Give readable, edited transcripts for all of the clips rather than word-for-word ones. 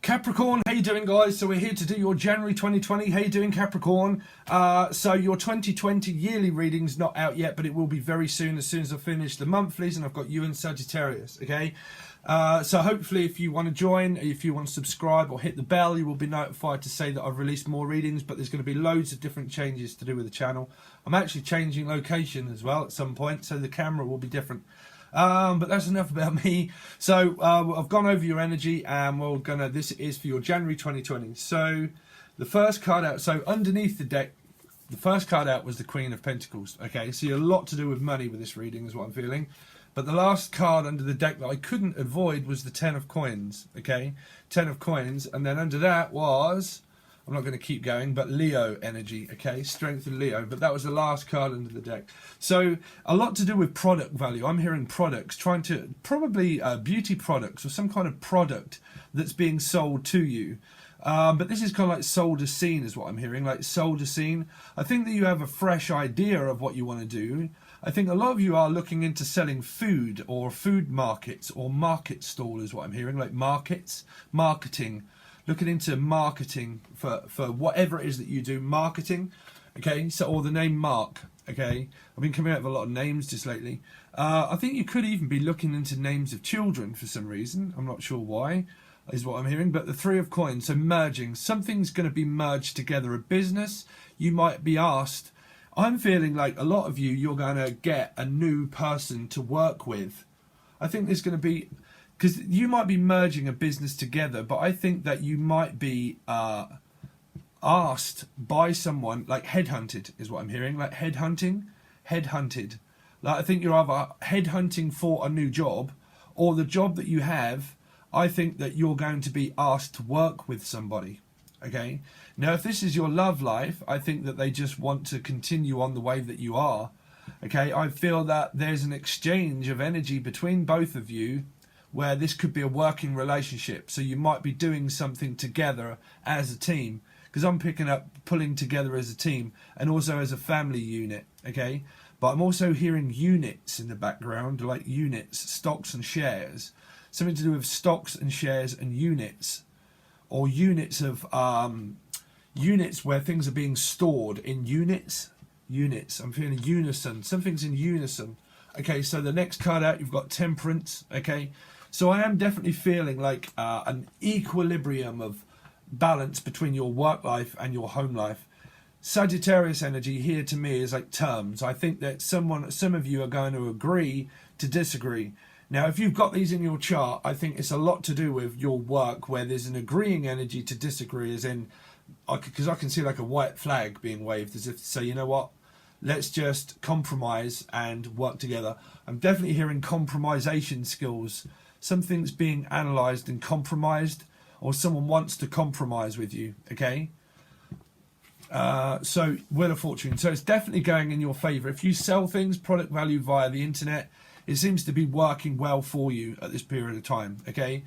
Capricorn, how you doing, guys? So we're here to do your January 2020. How you doing, Capricorn? So your 2020 yearly reading's not out yet, but it will be very soon as I finish the monthlies, and I've got you in Sagittarius, okay? So hopefully if you want to join, if you want to subscribe or hit the bell, you will be notified to say that I've released more readings, but there's going to be loads of different changes to do with the channel. I'm actually changing location as well at some point, so the camera will be different. But that's enough about me. So I've gone over your energy, and we're gonna, this is for your January 2020. So the first card out, so underneath the deck, the first card out was the Queen of Pentacles. Okay, so a lot to do with money with this reading is what I'm feeling. But the last card under the deck that I couldn't avoid was the 10 of Coins. Okay, 10 of Coins, and then under that was, I'm not going to keep going, but Leo energy, okay? Strength in Leo, but that was the last card under the deck. So a lot to do with product value. I'm hearing products, trying to, probably beauty products or some kind of product that's being sold to you. But this is kind of like sold as seen is what I'm hearing, like sold as seen. I think that you have a fresh idea of what you want to do. I think a lot of you are looking into selling food or food markets or market stall is what I'm hearing, like markets, marketing. Looking into marketing for whatever it is that you do, marketing, okay, so, or the name Mark, okay, I've been coming out with a lot of names just lately. I think you could even be looking into names of children for some reason, I'm not sure why, is what I'm hearing, but the 3 of Coins, so merging, something's going to be merged together, a business, you might be asked, I'm feeling like a lot of you, you're going to get a new person to work with. I think there's going to be, because you might be merging a business together, but I think that you might be asked by someone, like headhunted is what I'm hearing, like headhunted. Like I think you're either headhunting for a new job, or the job that you have, I think that you're going to be asked to work with somebody, okay? Now, if this is your love life, I think that they just want to continue on the way that you are, okay? I feel that there's an exchange of energy between both of you, where this could be a working relationship. So you might be doing something together as a team, because I'm picking up pulling together as a team and also as a family unit, okay? But I'm also hearing units in the background, like units, stocks and shares. Something to do with stocks and shares and units, or units of, units where things are being stored in units. I'm feeling unison, something's in unison. Okay, so the next card out, you've got Temperance, okay? So I am definitely feeling like an equilibrium of balance between your work life and your home life. Sagittarius energy here to me is like terms. I think that some of you are going to agree to disagree. Now, if you've got these in your chart, I think it's a lot to do with your work where there's an agreeing energy to disagree, as in, because I can see like a white flag being waved as if to say, you know what? Let's just compromise and work together. I'm definitely hearing compromisation skills. Something's being analysed and compromised, or someone wants to compromise with you, okay? So, Wheel of Fortune. So it's definitely going in your favour. If you sell things, product value via the internet, it seems to be working well for you at this period of time, okay?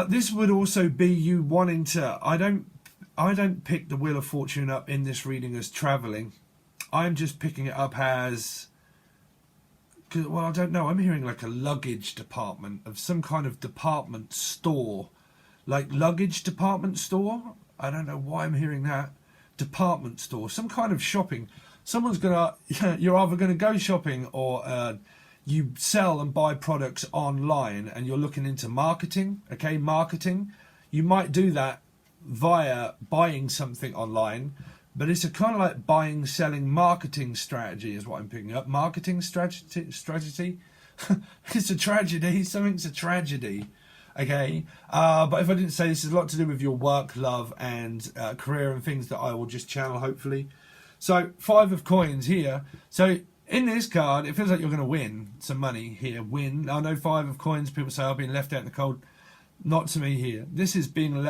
This would also be you wanting to, I don't pick the Wheel of Fortune up in this reading as travelling. I'm just picking it up as, well, I don't know, I'm hearing like a luggage department of some kind of department store, like luggage department store. I don't know why I'm hearing that. Department store, some kind of shopping. Someone's gonna, you're either gonna go shopping, or you sell and buy products online, and you're looking into marketing, okay? Marketing, you might do that via buying something online, but it's a kind of like buying, selling, marketing strategy is what I'm picking up. Marketing strategy. It's a tragedy. Something's a tragedy. Okay. But if I didn't say, this is a lot to do with your work, love, and career, and things that I will just channel, hopefully. So 5 of Coins here. So in this card, it feels like you're going to win some money here. Win. I know 5 of Coins, people say I've been left out in the cold. Not to me here. This is being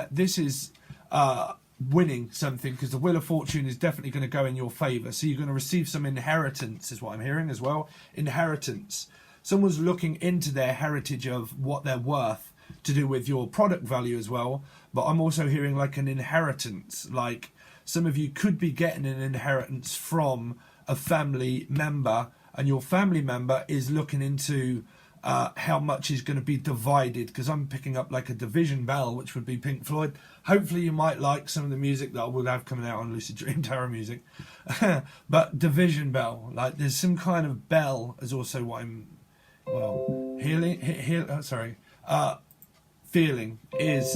winning something, because the Wheel of Fortune is definitely going to go in your favour. So you're going to receive some inheritance is what I'm hearing as well. Inheritance. Someone's looking into their heritage of what they're worth to do with your product value as well. But I'm also hearing like an inheritance. Like some of you could be getting an inheritance from a family member and your family member is looking into how much is going to be divided, because I'm picking up like a division bell, which would be Pink Floyd. Hopefully you might like some of the music that I will have coming out on Lucid Dream Tarot Music. But division bell, like there's some kind of bell is also what I'm, well, feeling is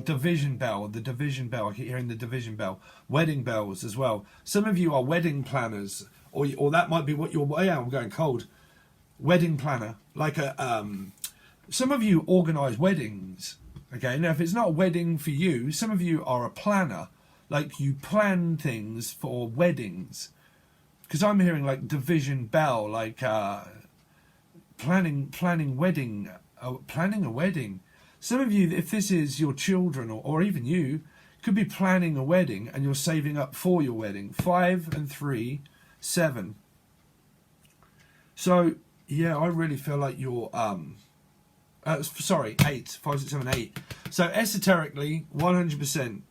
division bell, the division bell. I keep hearing the division bell. Wedding bells as well. Some of you are wedding planners, or that might be what you're, yeah, I'm going cold. Wedding planner, like a some of you organize weddings. Okay, now if it's not a wedding for you, some of you are a planner, like you plan things for weddings, because I'm hearing like division bell, like planning wedding, planning a wedding. Some of you, if this is your children or even you, could be planning a wedding and you're saving up for your wedding. 5 and 3, 7. So yeah, I really feel like you're, sorry, 8, 5, 6, 7, 8. So esoterically, 100%,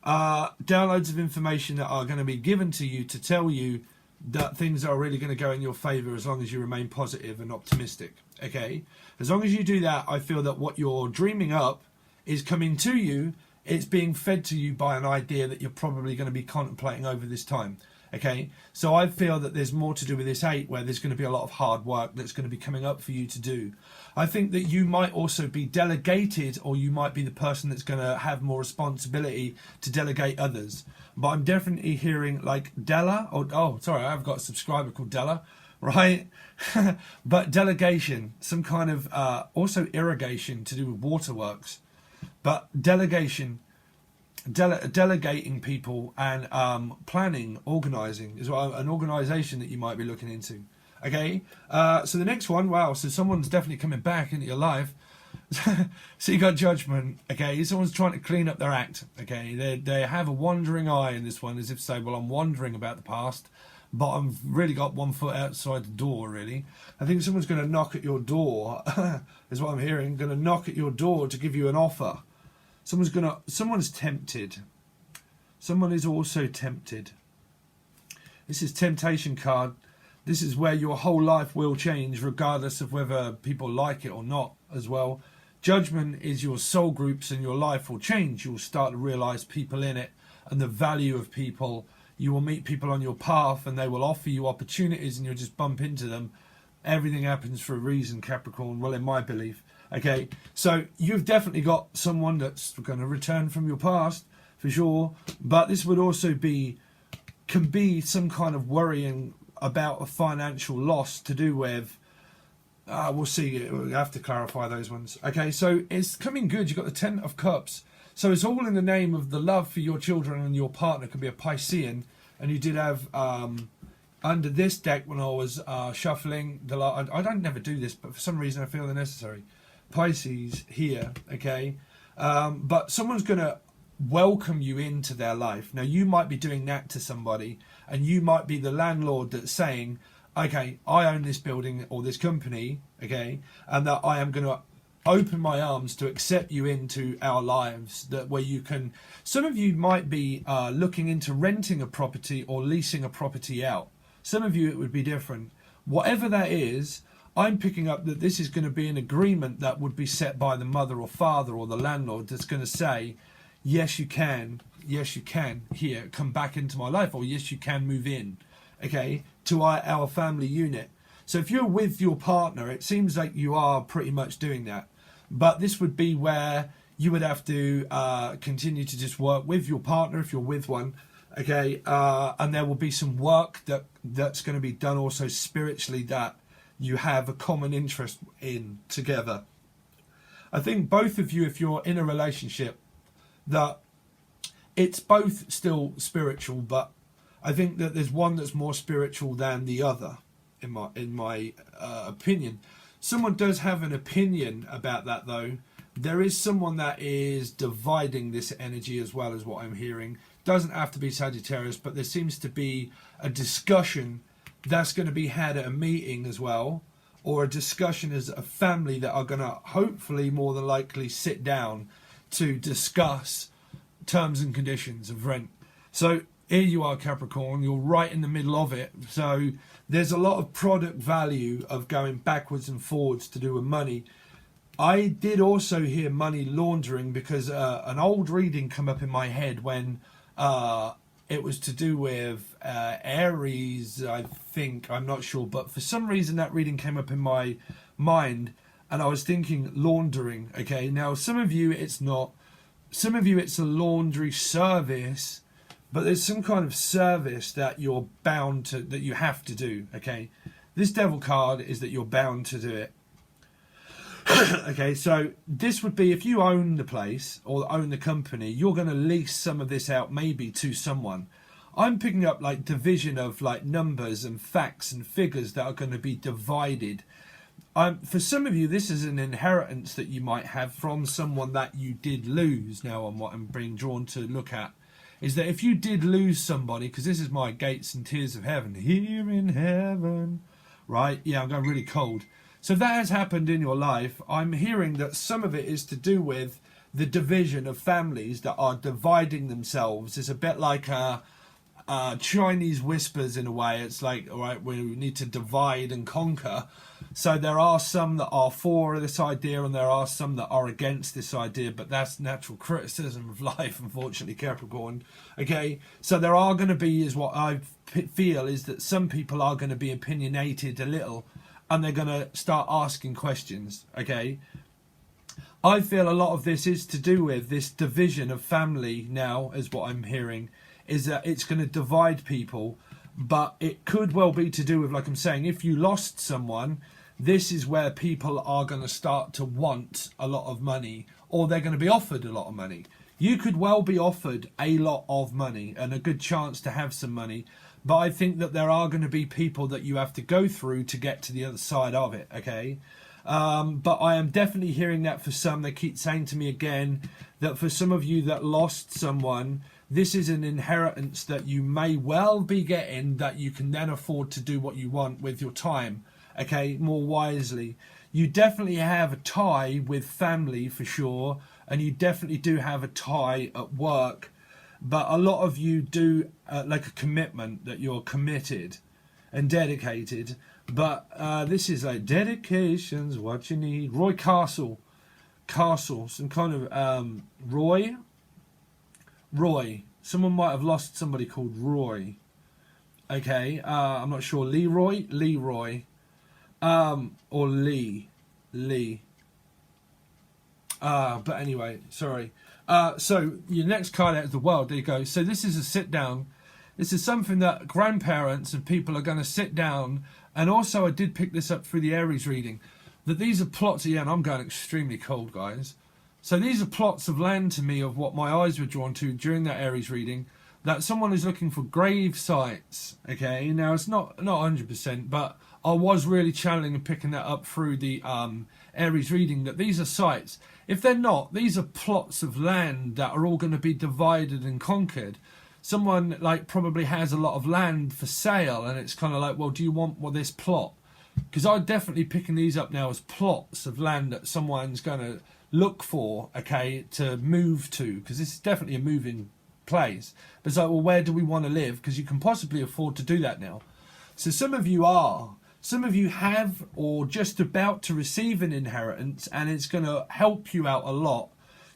downloads of information that are going to be given to you to tell you that things are really going to go in your favor as long as you remain positive and optimistic. Okay, as long as you do that, I feel that what you're dreaming up is coming to you. It's being fed to you by an idea that you're probably going to be contemplating over this time. Okay, so I feel that there's more to do with this 8, where there's going to be a lot of hard work that's going to be coming up for you to do. I think that you might also be delegated, or you might be the person that's going to have more responsibility to delegate others. But I'm definitely hearing like Della, or oh, sorry, I've got a subscriber called Della, right? But delegation, some kind of also irrigation to do with waterworks, but delegation. Delegating people and planning, organising is an organisation that you might be looking into. Okay, so the next one, wow, so someone's definitely coming back into your life. So you got judgment. Okay, someone's trying to clean up their act. Okay, they have a wandering eye in this one, as if to say, well, I'm wondering about the past, but I've really got one foot outside the door, really. I think someone's going to knock at your door, is what I'm hearing, going to knock at your door to give you an offer. Someone's tempted. Someone is also tempted. This is temptation card. This is where your whole life will change, regardless of whether people like it or not as well. Judgment is your soul groups, and your life will change. You'll start to realize people in it and the value of people. You will meet people on your path and they will offer you opportunities and you'll just bump into them. Everything happens for a reason, Capricorn. Well, in my belief. Okay, so you've definitely got someone that's going to return from your past, for sure. But this would also can be some kind of worrying about a financial loss to do with, we'll see, we'll have to clarify those ones. Okay, so it's coming good. You've got the 10 of Cups. So it's all in the name of the love for your children, and your partner could be a Piscean. And you did have, under this deck when I was shuffling, I don't never do this, but for some reason I feel they're necessary. Pisces here, okay, but someone's going to welcome you into their life. Now you might be doing that to somebody, and you might be the landlord that's saying, okay, I own this building or this company, okay, and that I am going to open my arms to accept you into our lives, that where you can, some of you might be looking into renting a property or leasing a property out. Some of you it would be different. Whatever that is, I'm picking up that this is going to be an agreement that would be set by the mother or father or the landlord that's going to say, yes, you can, here, come back into my life, or yes, you can move in, okay, to our family unit. So if you're with your partner, it seems like you are pretty much doing that. But this would be where you would have to continue to just work with your partner if you're with one, okay, and there will be some work that's going to be done also spiritually that you have a common interest in together. I think both of you, if you're in a relationship, that it's both still spiritual, but I think that there's one that's more spiritual than the other, in my opinion. Someone does have an opinion about that, though. There is someone that is dividing this energy as well, as what I'm hearing. Doesn't have to be Sagittarius, but there seems to be a discussion that's going to be had at a meeting as well, or a discussion as a family that are going to hopefully more than likely sit down to discuss terms and conditions of rent. So here you are, Capricorn, you're right in the middle of it. So there's a lot of product value of going backwards and forwards to do with money. I did also hear money laundering because an old reading come up in my head when it was to do with Aries, I think, I'm not sure. But for some reason that reading came up in my mind and I was thinking laundering. Okay, now some of you it's not. Some of you it's a laundry service, but there's some kind of service that you're bound to, that you have to do. Okay, this devil card is that you're bound to do it. Okay, so this would be if you own the place or own the company, you're going to lease some of this out maybe to someone. I'm picking up like division of like numbers and facts and figures that are going to be divided. For some of you, this is an inheritance that you might have from someone that you did lose. Now, on what I'm being drawn to look at is that if you did lose somebody, because this is my gates and tears of heaven, here in heaven, right? Yeah, I'm going really cold. So if that has happened in your life, I'm hearing that some of it is to do with the division of families that are dividing themselves. It's a bit like Chinese whispers in a way. It's like, all right, we need to divide and conquer. So there are some that are for this idea and there are some that are against this idea, but that's natural criticism of life, unfortunately, Capricorn. Okay, so there are going to be, is what I feel, is that some people are going to be opinionated a little and they're going to start asking questions. Okay, I feel a lot of this is to do with this division of family now, is what I'm hearing, is that it's going to divide people. But it could well be to do with, like I'm saying, if you lost someone, this is where people are going to start to want a lot of money, or they're going to be offered a lot of money. You could well be offered a lot of money and a good chance to have some money. But I think that there are going to be people that you have to go through to get to the other side of it, okay? But I am definitely hearing that for some. They keep saying to me again that for some of you that lost someone, this is an inheritance that you may well be getting that you can then afford to do what you want with your time, okay, more wisely. You definitely have a tie with family for sure, and you definitely do have a tie at work, but a lot of you do like a commitment, that you're committed and dedicated. But this is like dedication's what you need. Roy Castle, some kind of Roy. Someone might have lost somebody called Roy. Okay, I'm not sure. Leroy, or Lee. But anyway, sorry. So your next card out is the World. There you go. So this is a sit down. This is something that grandparents and people are going to sit down. And also, I did pick this up through the Aries reading, that these are plots. Yeah, and I'm going extremely cold, guys. So these are plots of land to me of what my eyes were drawn to during that Aries reading, that someone is looking for grave sites. Okay, now it's not 100%, but I was really channeling and picking that up through the Aries reading, that these are sites. If they're not, these are plots of land that are all going to be divided and conquered. Someone like probably has a lot of land for sale, and it's kind of like, well, do you want this plot? Because I'm definitely picking these up now as plots of land that someone's going to look for, okay, to move to, because this is definitely a moving place. But it's like, well, where do we want to live? Because you can possibly afford to do that now. So some of you have or just about to receive an inheritance, and it's going to help you out a lot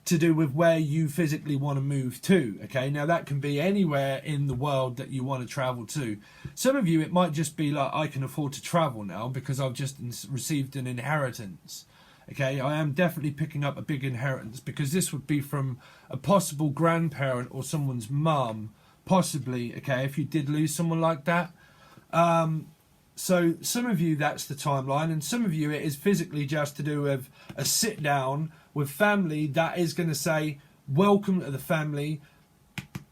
to do with where you physically want to move to. Okay, now that can be anywhere in the world that you want to travel to. Some of you, it might just be like, I can afford to travel now because I've just received an inheritance. Okay, I am definitely picking up a big inheritance, because this would be from a possible grandparent or someone's mum, possibly, okay, if you did lose someone like that. So some of you, that's the timeline, and some of you, it is physically just to do with a sit down with family that is going to say, welcome to the family.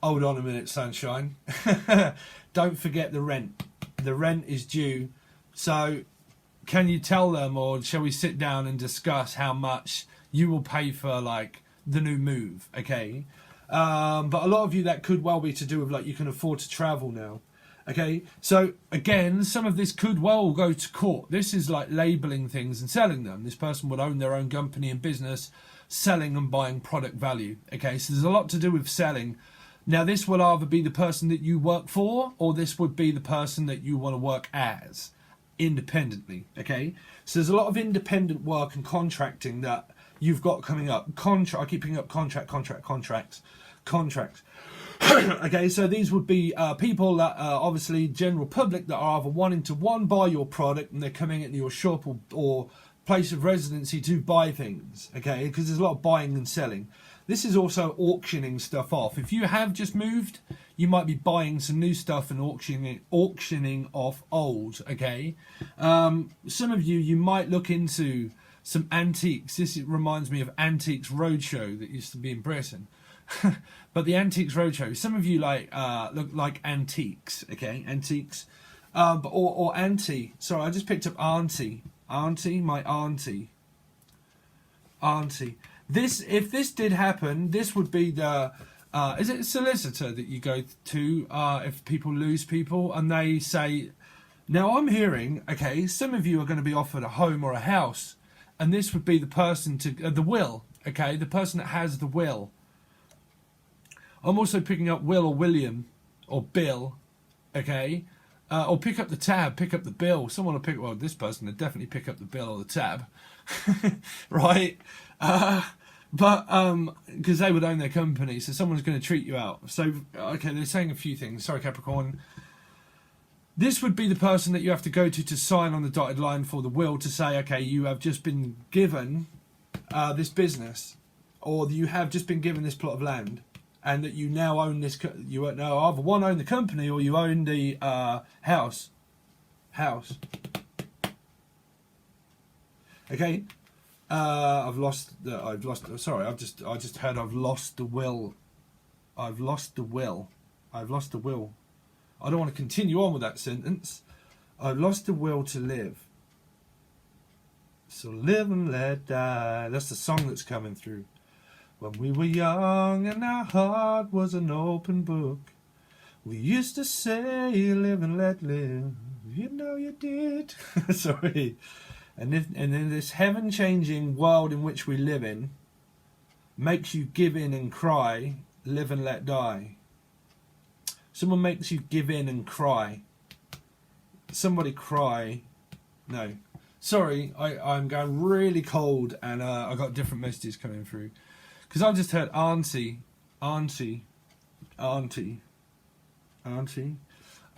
Hold on a minute, sunshine. Don't forget the rent. The rent is due. So can you tell them, or shall we sit down and discuss how much you will pay for like the new move? Okay. But a lot of you, that could well be to do with like you can afford to travel now. Okay, so again, some of this could well go to court. This is like labeling things and selling them. This person would own their own company and business, selling and buying product value. Okay, so there's a lot to do with selling. Now, this will either be the person that you work for, or this would be the person that you want to work as independently. Okay, so there's a lot of independent work and contracting that you've got coming up. I keep picking up contracts. Okay, so these would be people that are obviously general public that are either wanting to buy your product and they're coming into your shop or place of residency to buy things. Okay, because there's a lot of buying and selling. This is also auctioning stuff off. If you have just moved, you might be buying some new stuff and auctioning off old. Okay, some of you might look into some antiques. This reminds me of Antiques Roadshow that used to be in Britain. But the Antiques Roadshow, some of you look like antiques, okay, antiques, or auntie. Sorry, I just picked up auntie, my auntie. This, if this did happen, this would be the, is it a solicitor that you go to if people lose people and they say, now I'm hearing, okay, some of you are going to be offered a home or a house, and this would be the person to, the will, okay, the person that has the will. I'm also picking up Will or William or Bill, okay? Or pick up the tab, pick up the bill. Someone will pick, well, this person will definitely pick up the bill or the tab, right? But because they would own their company, so someone's going to treat you out. So, okay, they're saying a few things. Sorry, Capricorn. This would be the person that you have to go to sign on the dotted line for the will to say, okay, you have just been given this business, or you have just been given this plot of land, and that you now own this. You now either one own the company or you own the house. Okay, I just heard I've lost the will. I've lost the will. I don't want to continue on with that sentence. I've lost the will to live. So live and let die. That's the song that's coming through. When we were young and our heart was an open book, we used to say, live and let live. You know you did. Sorry. And in this heaven-changing world in which we live in, makes you give in and cry, live and let die. Someone makes you give in and cry. Somebody cry. No. Sorry, I'm going really cold and I got different messages coming through. Because I just heard auntie.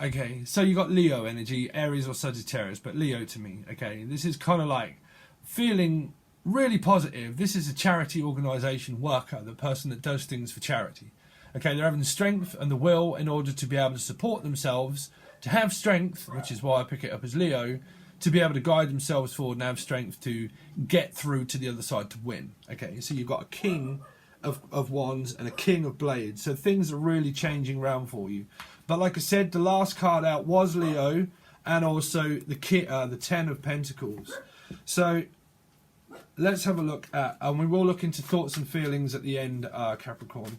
Okay, so you got Leo energy, Aries or Sagittarius, but Leo to me. Okay, this is kind of like feeling really positive. This is a charity organisation worker, the person that does things for charity. Okay, they're having the strength and the will in order to be able to support themselves, to have strength, which is why I pick it up as Leo, to be able to guide themselves forward and have strength to get through to the other side to win. Okay, so you've got a king of wands and a king of blades. So things are really changing around for you. But like I said, the last card out was Leo and also the 10 of Pentacles. So let's have a look at, and we will look into thoughts and feelings at the end, Capricorn,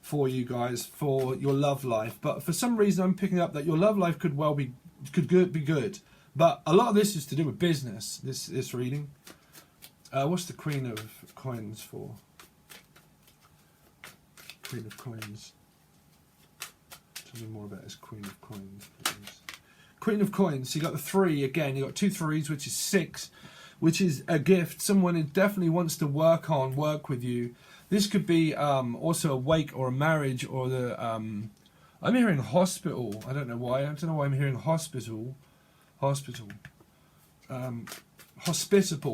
for you guys, for your love life. But for some reason I'm picking up that your love life could be good. But a lot of this is to do with business, this reading. What's the Queen of Coins for? Queen of Coins. Tell me more about this Queen of Coins, please. Queen of Coins, so you got the 3 again. You got 2 3s, which is 6, which is a gift. Someone who definitely wants to work with you. This could be also a wake or a marriage or the... I'm hearing hospital. I don't know why. I don't know why I'm hearing hospital. Hospitable.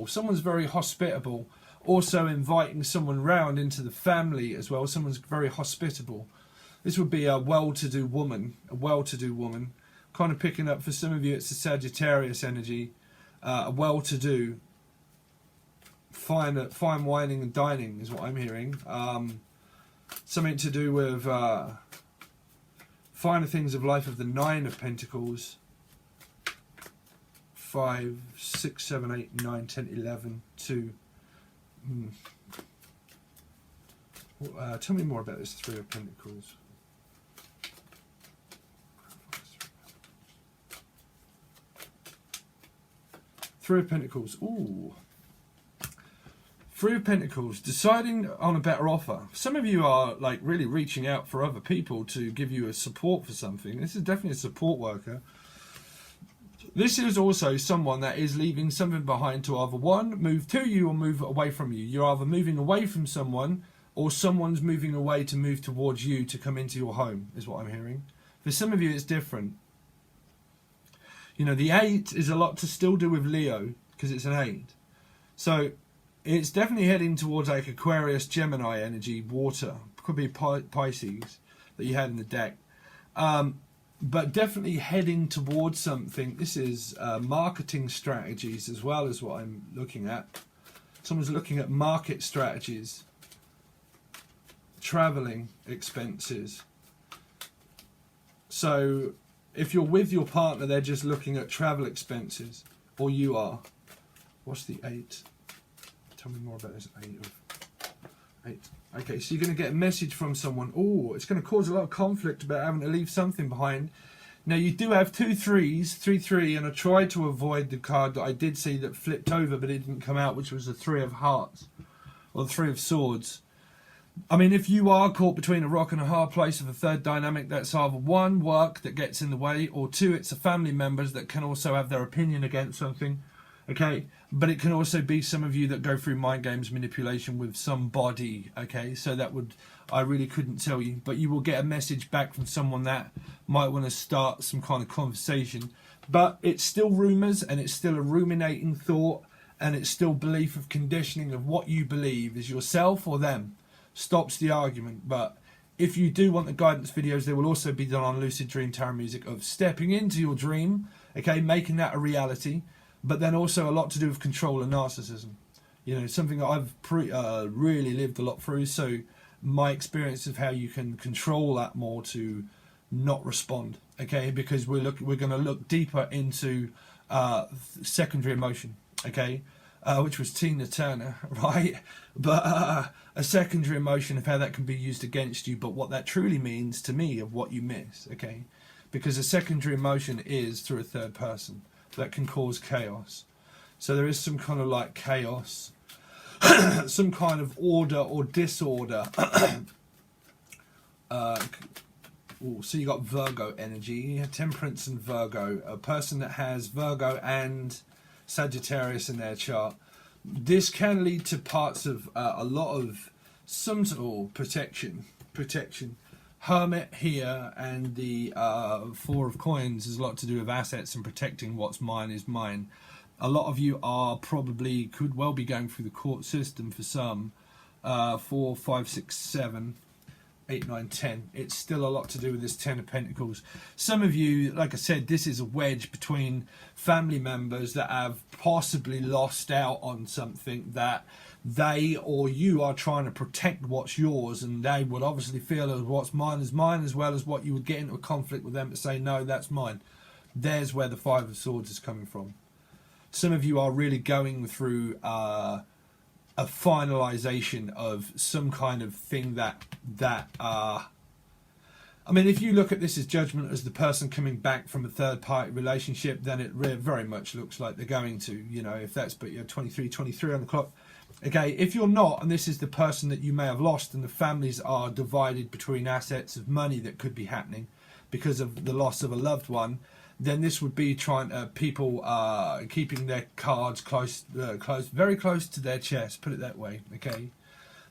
Someone's very hospitable. Also inviting someone round into the family as well. Someone's very hospitable. This would be a well-to-do woman. Kind of picking up for some of you, it's a Sagittarius energy. A well-to-do. Fine wining and dining is what I'm hearing. Something to do with finer things of life of the 9 of Pentacles. 5, 6, 7, 8, 9, 10, 11, 2. Tell me more about this 3 of Pentacles. Three of Pentacles. Ooh. Three of Pentacles, deciding on a better offer. Some of you are like really reaching out for other people to give you a support for something. This is definitely a support worker. This is also someone that is leaving something behind to either one, move to you or move away from you. You're either moving away from someone or someone's moving away to move towards you to come into your home, is what I'm hearing. For some of you, it's different. You know, the 8 is a lot to still do with Leo because it's an 8. So it's definitely heading towards like Aquarius, Gemini energy, water. Could be Pisces that you had in the deck. But definitely heading towards something. This is marketing strategies as well as what I'm looking at. Someone's looking at market strategies. Traveling expenses. So if you're with your partner, they're just looking at travel expenses. Or you are. What's the 8? Tell me more about this 8. Okay, so you're going to get a message from someone. Oh, it's going to cause a lot of conflict about having to leave something behind. Now, you do have 2 3s, 3-3, and I tried to avoid the card that I did see that flipped over, but it didn't come out, which was the 3 of Hearts, or the 3 of Swords. I mean, if you are caught between a rock and a hard place of a third dynamic, that's either 1, work that gets in the way, or 2, it's a family members that can also have their opinion against something. Okay, but it can also be some of you that go through mind games manipulation with somebody. Okay, so that would, I really couldn't tell you, but you will get a message back from someone that might want to start some kind of conversation. But it's still rumors, and it's still a ruminating thought, and it's still belief of conditioning of what you believe is yourself or them. Stops the argument. But if you do want the guidance videos, they will also be done on Lucid Dream Tarot Music of stepping into your dream, okay, making that a reality. But then also a lot to do with control and narcissism. You know, something that I've really lived a lot through. So my experience of how you can control that more to not respond. Okay, because we're going to look deeper into secondary emotion. Okay, which was Tina Turner, right? But a secondary emotion of how that can be used against you. But what that truly means to me of what you miss. Okay, because a secondary emotion is through a third person. That can cause chaos. So there is some kind of like chaos, some kind of order or disorder. So you got Virgo energy, Temperance and Virgo, a person that has Virgo and Sagittarius in their chart. This can lead to parts of a lot of some sort of protection. Hermit here, and the 4 of Coins has a lot to do with assets and protecting what's mine is mine. A lot of you are probably, could well be going through the court system for some. 4, 5, 6, 7, 8, 9, 10. It's still a lot to do with this 10 of Pentacles. Some of you, like I said, this is a wedge between family members that have possibly lost out on something that they or you are trying to protect what's yours, and they would obviously feel as what's mine is mine, as well as what you would get into a conflict with them to say, no, that's mine. There's where the 5 of Swords is coming from. Some of you are really going through a finalization of some kind of thing that I mean, if you look at this as judgment as the person coming back from a third party relationship, then it very much looks like they're going to, you know, if that's, but you're 23 on the clock. Okay, if you're not, and this is the person that you may have lost, and the families are divided between assets of money that could be happening because of the loss of a loved one, then this would be trying people keeping their cards close, very close to their chest, put it that way, okay?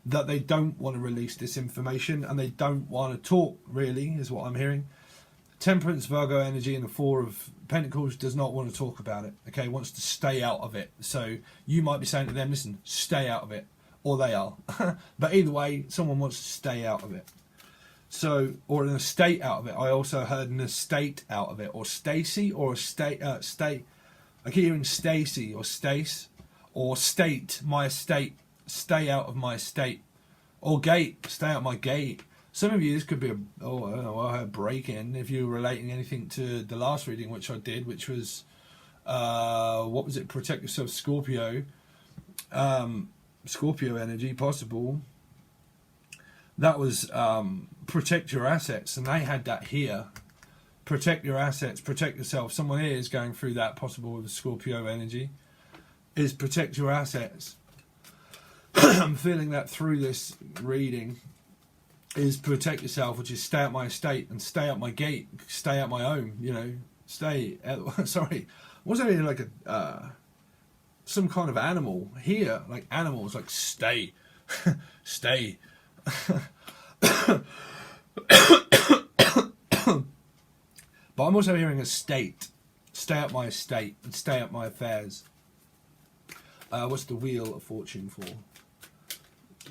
That they don't want to release this information, and they don't want to talk, really, is what I'm hearing. Temperance, Virgo energy, and the 4 of Pentacles does not want to talk about it, okay? Wants to stay out of it. So you might be saying to them, listen, stay out of it. Or they are. But either way, someone wants to stay out of it. So, or an estate out of it. I also heard an estate out of it. Or Stacy, or a state, I keep hearing Stacy, or Stace, or state, my estate. Stay out of my estate. Or gate, stay out of my gate. Some of you, this could be a break-in if you're relating anything to the last reading, which I did, which was, what was it? Protect yourself, Scorpio. Scorpio energy, possible. That was protect your assets, and they had that here. Protect your assets, protect yourself. Someone here is going through that, possible with Scorpio energy. Is protect your assets. I'm feeling that through this reading is protect yourself, which is stay at my estate and stay at my gate, stay at my home, you know, stay at, sorry, wasn't it like a, some kind of animal here, like animals, like stay, stay. But I'm also hearing estate, stay at my estate and stay at my affairs. What's the Wheel of Fortune for?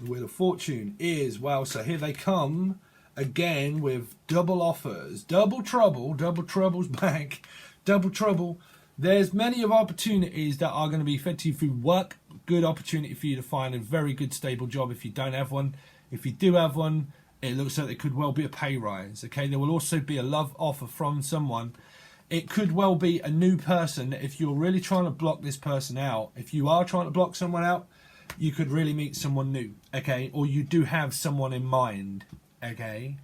The Wheel of Fortune is, well, so here they come again with double offers, double trouble, double trouble's back, double trouble. There's many of opportunities that are going to be fed to you through work. Good opportunity for you to find a very good stable job if you don't have one. If you do have one, it looks like it could well be a pay rise. Okay, there will also be a love offer from someone. It could well be a new person. If you're really trying to block this person out, if you are trying to block someone out, you could really meet someone new. Okay, or you do have someone in mind. Okay,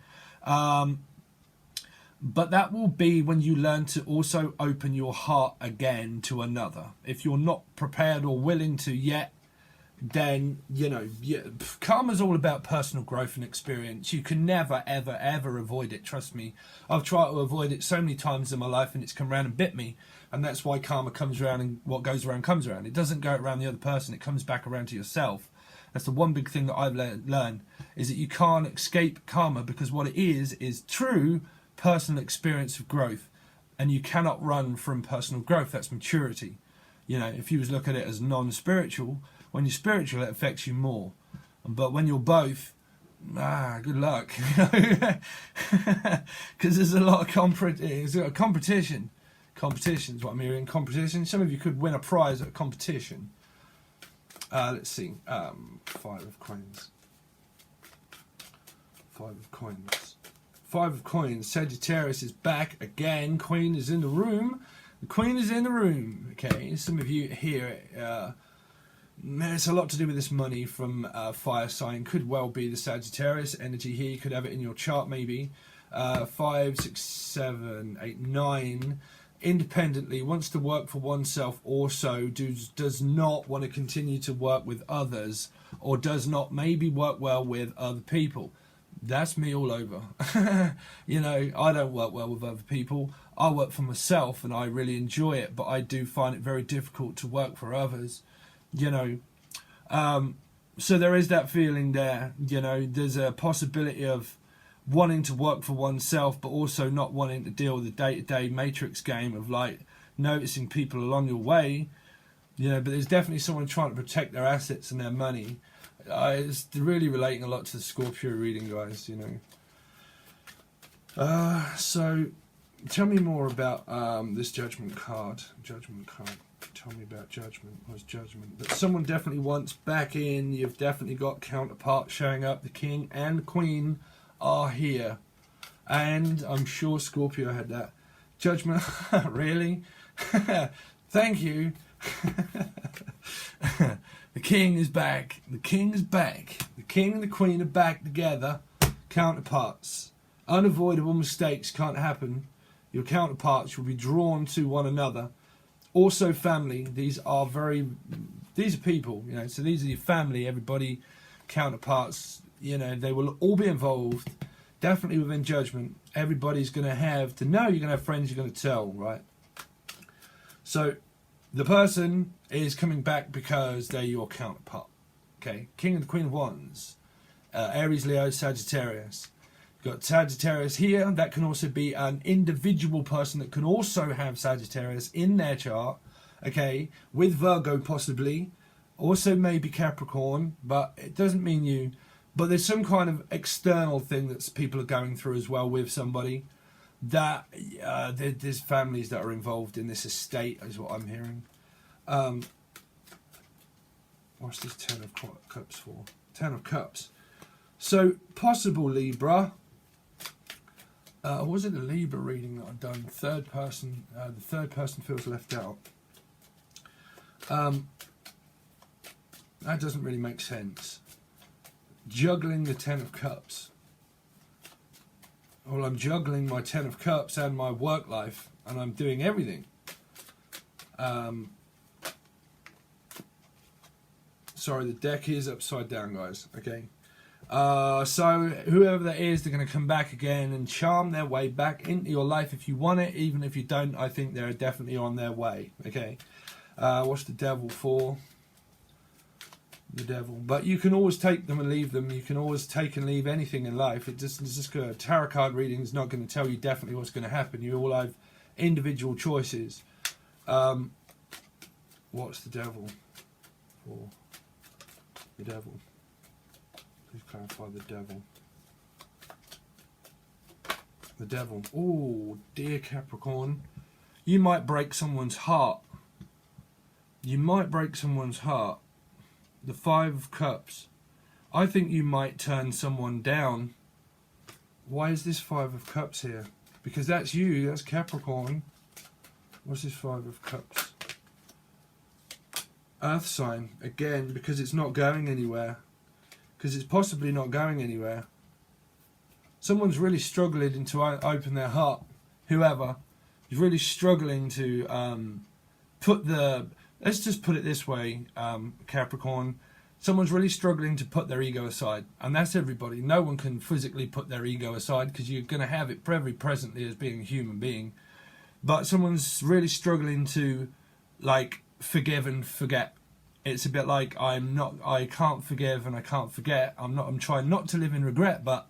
but that will be when you learn to also open your heart again to another. If you're not prepared or willing to yet, then, you know, karma's all about personal growth and experience. You can never, ever, ever avoid it. Trust me. I've tried to avoid it so many times in my life and it's come around and bit me. And that's why karma comes around, and what goes around comes around. It doesn't go around the other person. It comes back around to yourself. That's the one big thing that I've learned, is that you can't escape karma, because what it is true personal experience of growth. And you cannot run from personal growth. That's maturity. You know, if you was look at it as non-spiritual, when you're spiritual, it affects you more. But when you're both, good luck. Because there's a lot of competition. Competition is what I'm hearing. Competition. Some of you could win a prize at a competition. Let's see. 5 of coins. 5 of coins. 5 of coins. Sagittarius is back again. Queen is in the room. The Queen is in the room. Okay. Some of you here. It's a lot to do with this money from fire sign. Could well be the Sagittarius energy here. You could have it in your chart maybe. 5, 6, 7, 8, 9. Independently, wants to work for oneself, also does not want to continue to work with others, or does not maybe work well with other people. That's me all over. You know, I don't work well with other people. I work for myself and I really enjoy it, but I do find it very difficult to work for others. You know, so there is that feeling there. You know, there's a possibility of wanting to work for oneself, but also not wanting to deal with the day-to-day matrix game of like noticing people along your way. You know, but there's definitely someone trying to protect their assets and their money. It's really relating a lot to the Scorpio reading, guys. You know. So tell me more about this Judgment card. Judgment card. Tell me about Judgment. What's Judgment? But someone definitely wants back in. You've definitely got counterparts showing up. The King and the Queen are here. And I'm sure Scorpio had that. Judgment. Really? Thank you. The King is back. The King is back. The King and the Queen are back together. Counterparts. Unavoidable mistakes can't happen. Your counterparts will be drawn to one another. Also family. These are people, you know, so these are your family, everybody, counterparts, you know, they will all be involved. Definitely within Judgment. Everybody's going to have to know, you're going to have friends you're going to tell, right? So the person is coming back because they're your counterpart. Okay, King and the Queen of Wands, Aries, Leo, Sagittarius. You've got Sagittarius here. That can also be an individual person that can also have Sagittarius in their chart. Okay, with Virgo possibly. Also maybe Capricorn, but it doesn't mean you. But there's some kind of external thing that people are going through as well with somebody. That there's families that are involved in this estate, is what I'm hearing. What's this 10 of Cups for? 10 of Cups. So, possible Libra. Was it a Libra reading that I've done? Third person. The third person feels left out. That doesn't really make sense. Juggling the 10 of Cups. Well, I'm juggling my 10 of Cups and my work life, and I'm doing Sorry, the deck is upside down, guys. Okay. So whoever that is, they're going to come back again and charm their way back into your life if you want it. Even if you don't, I think they're definitely on their way. Okay. What's the devil for? The devil. But you can always take them and leave them. You can always take and leave anything in life. It's just good. A tarot card reading is not going to tell you definitely what's going to happen. You all have individual choices. What's the devil for? The devil. Please clarify the devil. The devil. Oh, dear Capricorn. You might break someone's heart. You might break someone's heart. The Five of Cups. I think you might turn someone down. Why is this Five of Cups here? Because that's you. That's Capricorn. What's this Five of Cups? Earth sign. Again, because it's not going anywhere. Because it's possibly not going anywhere. Someone's really struggling to open their heart. Whoever is really struggling to put the... Let's just put it this way, Capricorn. Someone's really struggling to put their ego aside. And that's everybody. No one can physically put their ego aside because you're going to have it very presently as being a human being. But someone's really struggling to, like, forgive and forget. It's a bit like I can't forgive and I can't forget. I'm trying not to live in regret, but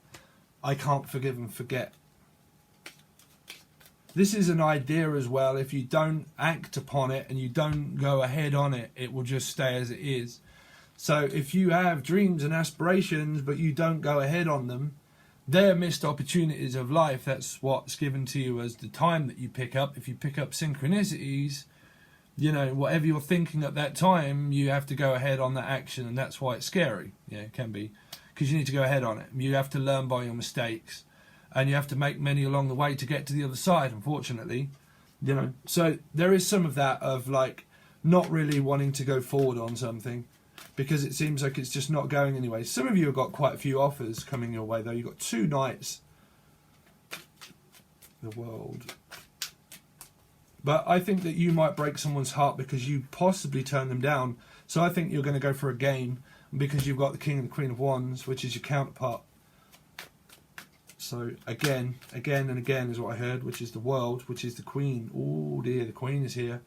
I can't forgive and forget. This is an idea as well. If you don't act upon it and you don't go ahead on it, it will just stay as it is. So if you have dreams and aspirations, but you don't go ahead on them, they're missed opportunities of life. That's what's given to you as the time that you pick up. If you pick up synchronicities, you know, whatever you're thinking at that time, you have to go ahead on that action. And that's why it's scary. Yeah, it can be. Because you need to go ahead on it. You have to learn by your mistakes. And you have to make many along the way to get to the other side, unfortunately. You know, so there is some of that of like not really wanting to go forward on something because it seems like it's just not going anyway. Some of you have got quite a few offers coming your way though. You've got 2 knights. The World. But I think that you might break someone's heart because you possibly turn them down. So I think you're going to go for a game because you've got the King and the Queen of Wands, which is your counterpart. So again and again is what I heard, which is the World, which is the Queen. Oh dear, the Queen is here.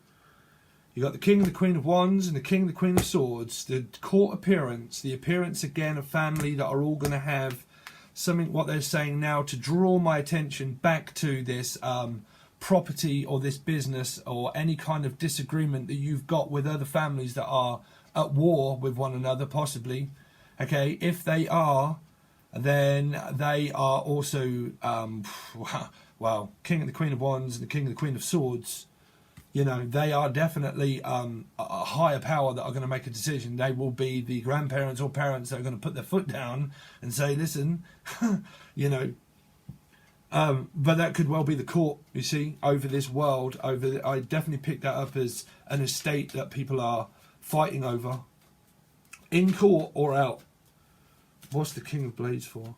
You got the King and the Queen of Wands and the King and the Queen of Swords. The court appearance, the appearance again of family that are all going to have something, what they're saying now, to draw my attention back to this property or this business or any kind of disagreement that you've got with other families that are at war with one another, possibly. Okay, if they are, then they are also, well, King and the Queen of Wands and the King and the Queen of Swords, you know, they are definitely a higher power that are going to make a decision. They will be the grandparents or parents that are going to put their foot down and say, listen, you know, but that could well be the court, you see, over this world. I definitely picked that up as an estate that people are fighting over, in court or out. What's the King of Blades for?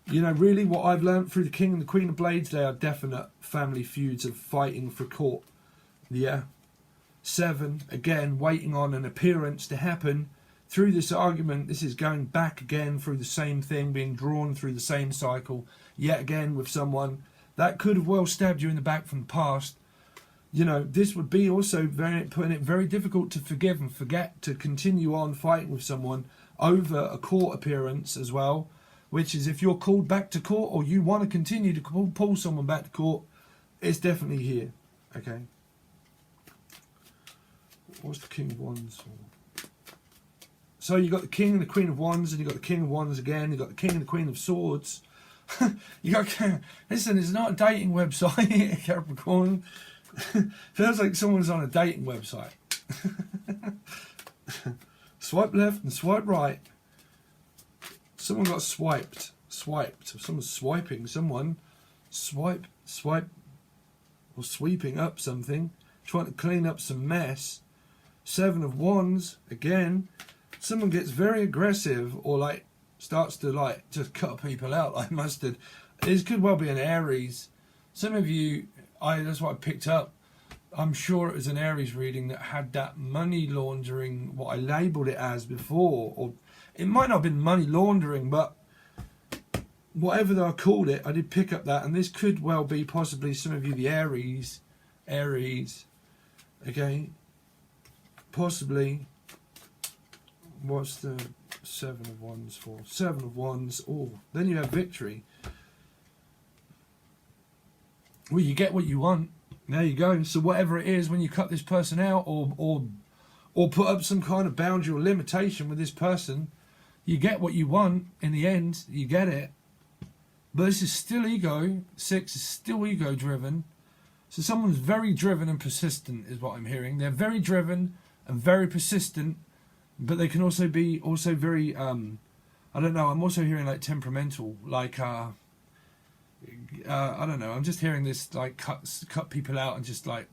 You know, really what I've learned through the King and the Queen of Blades, they are definite family feuds of fighting for court. Yeah. 7, again, waiting on an appearance to happen. Through this argument, this is going back again through the same thing, being drawn through the same cycle, yet again with someone that could have well stabbed you in the back from the past. You know, this would be also putting it very difficult to forgive and forget, to continue on fighting with someone over a court appearance as well, which is if you're called back to court or you want to continue to pull someone back to court, it's definitely here. Okay. What's the King of Wands for? So you got the King and the Queen of Wands, and you got the King of Wands again. You got the King and the Queen of Swords. You got, listen, it's not a dating website, Capricorn. Feels like someone's on a dating website. Swipe left and swipe right. Someone got swiped. Someone's swiping someone. Swipe, or sweeping up something. Trying to clean up some mess. 7 of Wands again. Someone gets very aggressive or like starts to like just cut people out like mustard. This could well be an Aries. Some of you, that's what I picked up. I'm sure it was an Aries reading that had that money laundering, what I labelled it as before, or it might not have been money laundering, but whatever I called it, I did pick up that, and this could well be possibly some of you, the Aries, okay, possibly, what's the Seven of Wands for? Seven of Wands, oh, then you have victory. Well, you get what you want. There you go. So whatever it is, when you cut this person out or put up some kind of boundary or limitation with this person, you get what you want in the end. You get it. But this is still ego. 6 is still ego driven. So someone's very driven and persistent is what I'm hearing. They're very driven and very persistent, but they can also be very, I don't know, I'm also hearing like temperamental, like, I don't know, I'm just hearing this like cut people out and just like,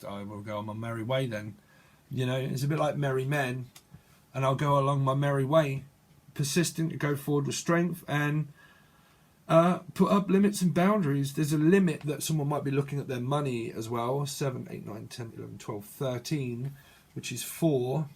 I will go on my merry way then. You know, it's a bit like merry men, and I'll go along my merry way. Persistent, to go forward with strength, and put up limits and boundaries. There's a limit that someone might be looking at their money as well. 7, 8, 9, 10, 11, 12, 13, which is 4.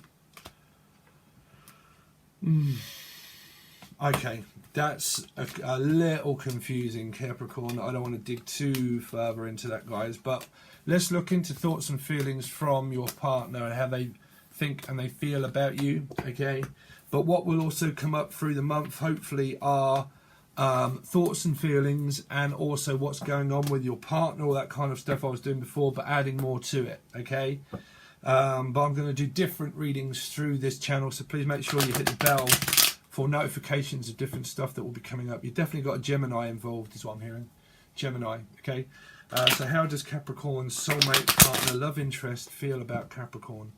Okay, that's a little confusing, Capricorn. I don't want to dig too further into that, guys, but let's look into thoughts and feelings from your partner and how they think and they feel about you, okay? But what will also come up through the month, hopefully, are thoughts and feelings, and also what's going on with your partner, all that kind of stuff I was doing before, but adding more to it, okay? But I'm going to do different readings through this channel, so please make sure you hit the bell for notifications of different stuff that will be coming up. You've definitely got a Gemini involved, is what I'm hearing. Gemini, okay? So how does Capricorn's soulmate, partner, love interest feel about Capricorn?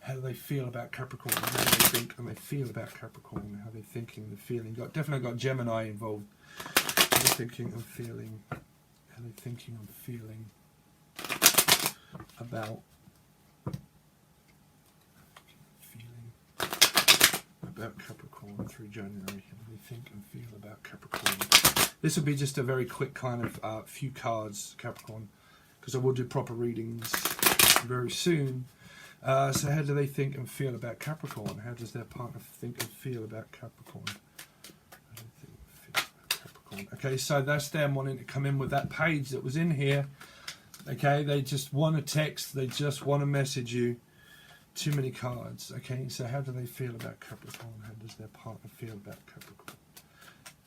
How do they feel about Capricorn? How do they think and they feel about Capricorn? How are they thinking and feeling? Definitely got Gemini involved. How are they thinking and feeling? How are they thinking and feeling about Capricorn through January? How do they think and feel about Capricorn? This will be just a very quick kind of few cards, Capricorn, because I will do proper readings very soon. So how do they think and feel about Capricorn? How does their partner think and feel about Capricorn? How do they think and feel about Capricorn? Okay, so that's them wanting to come in with that page that was in here. Okay, they just want to text, they just want to message you. Too many cards. Okay, so how do they feel about Capricorn? How does their partner feel about Capricorn?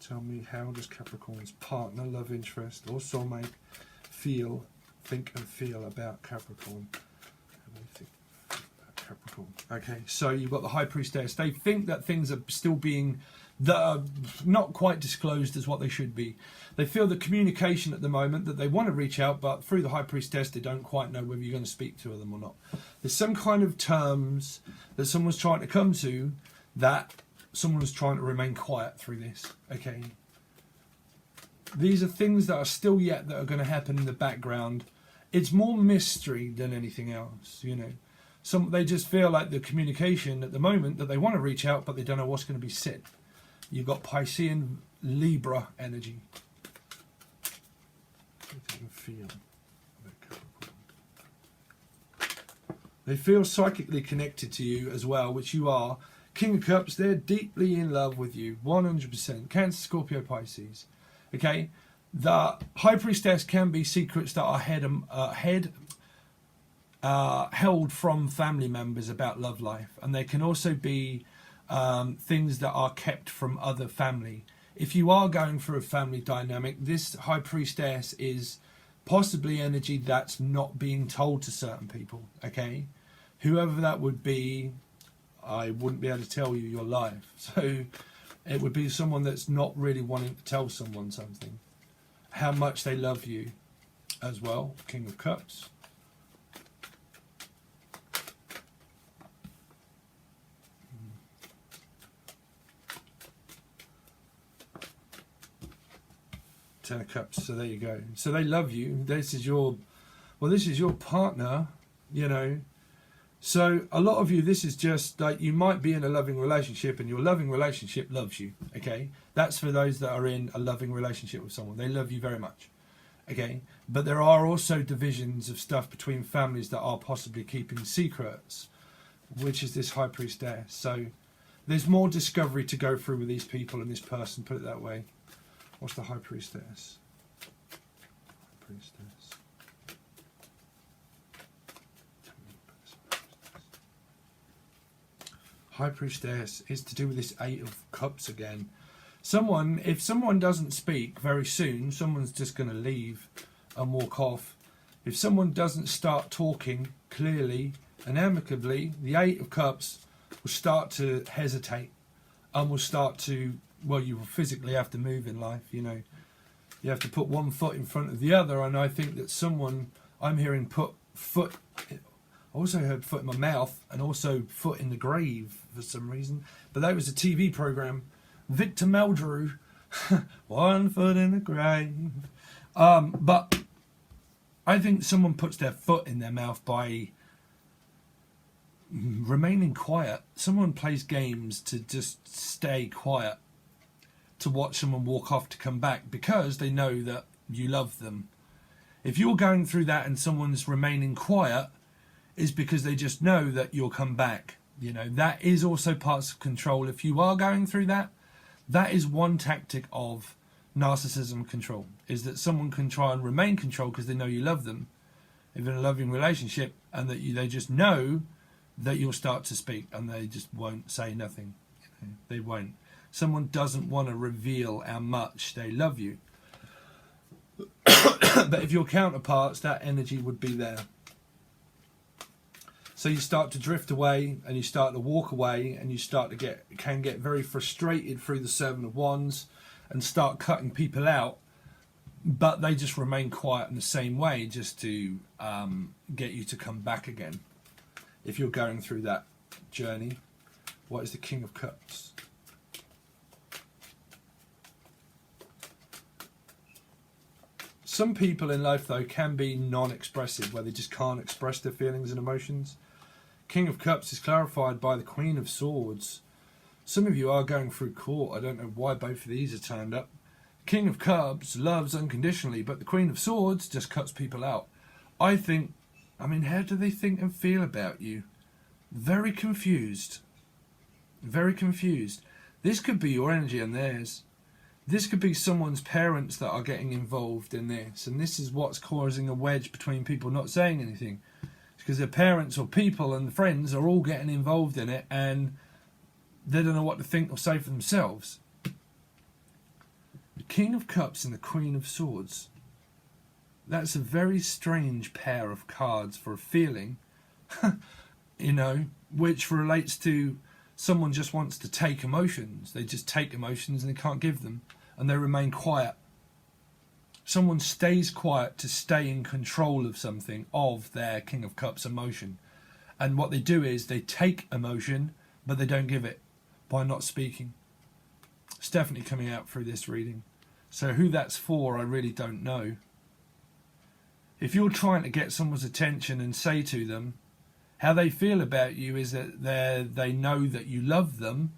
Tell me, how does Capricorn's partner, love interest, or soulmate think and feel about Capricorn? How do they think about Capricorn? Okay, so you've got the High Priestess. They think that things are still being that are not quite disclosed as what they should be. They feel the communication at the moment that they want to reach out, but through the High Priestess they don't quite know whether you're going to speak to them or not. There's some kind of terms that someone's trying to come to, that someone was trying to remain quiet through this, okay? These are things that are still yet that are going to happen in the background. It's more mystery than anything else, you know. They just feel like the communication at the moment that they want to reach out, but they don't know what's going to be said. You've got Piscean Libra energy. They feel psychically connected to you as well, which you are. King of Cups, they're deeply in love with you, 100%. Cancer, Scorpio, Pisces. Okay? The High Priestess can be secrets that are held from family members about love life. And they can also be things that are kept from other family. If you are going through a family dynamic, this High Priestess is possibly energy that's not being told to certain people, okay? Whoever that would be, I wouldn't be able to tell you your life. So it would be someone that's not really wanting to tell someone something. How much they love you as well, King of Cups. Ten of Cups, so there you go. So they love you. This is your partner, you know. So a lot of you, this is just like you might be in a loving relationship and your loving relationship loves you, okay? That's for those that are in a loving relationship with someone. They love you very much, okay? But there are also divisions of stuff between families that are possibly keeping secrets, which is this High Priestess. So there's more discovery to go through with these people and this person, put it that way. What's the High Priestess? High Priestess. High Priestess is to do with this Eight of Cups again. If someone doesn't speak very soon, someone's just going to leave and walk off. If someone doesn't start talking clearly and amicably, the Eight of Cups will start to hesitate and will start to, well, you will physically have to move in life, you know. You have to put one foot in front of the other, and I think that someone, I'm hearing put foot, I also heard foot in my mouth and also foot in the grave for some reason. But that was a TV program. Victor Meldrew, one foot in the grave. But I think someone puts their foot in their mouth by remaining quiet. Someone plays games to just stay quiet, to watch someone walk off to come back because they know that you love them. If you're going through that and someone's remaining quiet, is because they just know that you'll come back. You know, that is also parts of control. If you are going through that, that is one tactic of narcissism control, is that someone can try and remain control because they know you love them, if in a loving relationship, and that they just know that you'll start to speak and they just won't say nothing. You know, they won't. Someone doesn't want to reveal how much they love you. But if you're counterparts, that energy would be there. So you start to drift away and you start to walk away and you start to can get very frustrated through the Seven of Wands and start cutting people out, but they just remain quiet in the same way just to get you to come back again. If you're going through that journey, what is the King of Cups? Some people in life, though, can be non-expressive, where they just can't express their feelings and emotions. King of Cups is clarified by the Queen of Swords. Some of you are going through court. I don't know why both of these are turned up. King of Cups loves unconditionally, but the Queen of Swords just cuts people out. I mean, how do they think and feel about you? Very confused. Very confused. This could be your energy and theirs. This could be someone's parents that are getting involved in this, and this is what's causing a wedge between people not saying anything. Because their parents or people and friends are all getting involved in it and they don't know what to think or say for themselves. The King of Cups and the Queen of Swords. That's a very strange pair of cards for a feeling, you know, which relates to someone just wants to take emotions. They just take emotions and they can't give them, and they remain quiet. Someone stays quiet to stay in control of something, of their King of Cups emotion. And what they do is they take emotion, but they don't give it by not speaking. It's definitely coming out through this reading. So who that's for, I really don't know. If you're trying to get someone's attention and say to them, how they feel about you is that they know that you love them,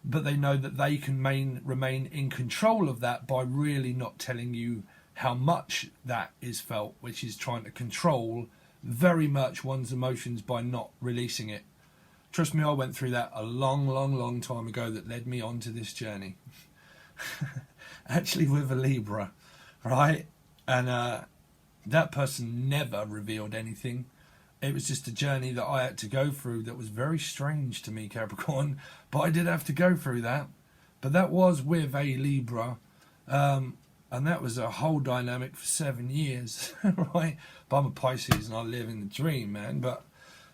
but they know that they can remain in control of that by really not telling you how much that is felt, which is trying to control very much one's emotions by not releasing it. Trust me, I went through that a long time ago that led me onto this journey. Actually with a Libra, right? And that person never revealed anything. It was just a journey that I had to go through that was very strange to me, Capricorn, but I did have to go through that. But that was with a Libra, and that was a whole dynamic for 7 years, right? But I'm a Pisces and I live in the dream, man. But,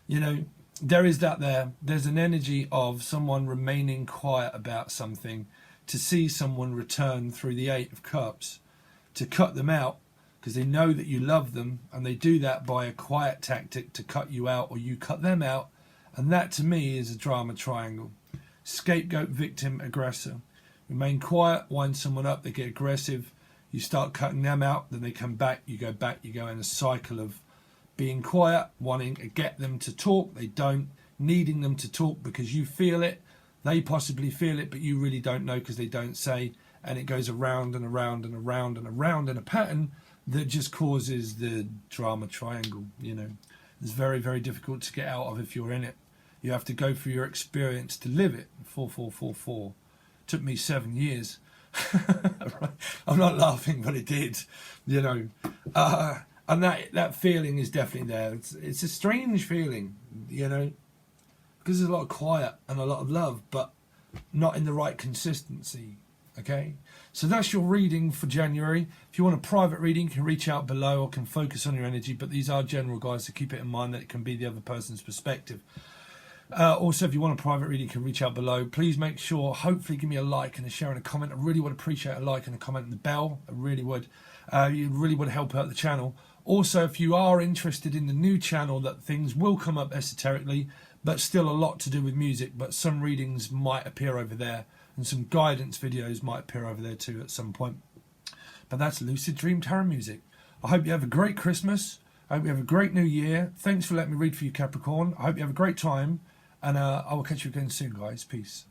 you know, there is that there. There's an energy of someone remaining quiet about something, to see someone return through the Eight of Cups, to cut them out, because they know that you love them, and they do that by a quiet tactic to cut you out, or you cut them out. And that to me is a drama triangle. Scapegoat, victim, aggressor. Remain quiet, wind someone up, they get aggressive, you start cutting them out, then they come back, you go in a cycle of being quiet, wanting to get them to talk, they don't, needing them to talk because you feel it, they possibly feel it, but you really don't know because they don't say, and it goes around and around and around and around in a pattern that just causes the drama triangle, you know. It's very, very difficult to get out of if you're in it. You have to go through your experience to live it. 4444. Took me 7 years. I'm not laughing, but it did, you know. And that feeling is definitely there. It's a strange feeling, you know, because there's a lot of quiet and a lot of love, but not in the right consistency. Okay, so that's your reading for January. If you want a private reading, you can reach out below or can focus on your energy, but these are general guides, so keep it in mind that it can be the other person's perspective. Also, if you want a private reading, you can reach out below. Please make sure, hopefully give me a like and a share and a comment. I really would appreciate a like and a comment and the bell. I really would. You really would help out the channel. Also, if you are interested in the new channel, that things will come up esoterically, but still a lot to do with music, but some readings might appear over there and some guidance videos might appear over there too at some point. But that's Lucid Dream Tarot Music. I hope you have a great Christmas. I hope you have a great New Year. Thanks for letting me read for you, Capricorn. I hope you have a great time. And I will catch you again soon, guys. Peace.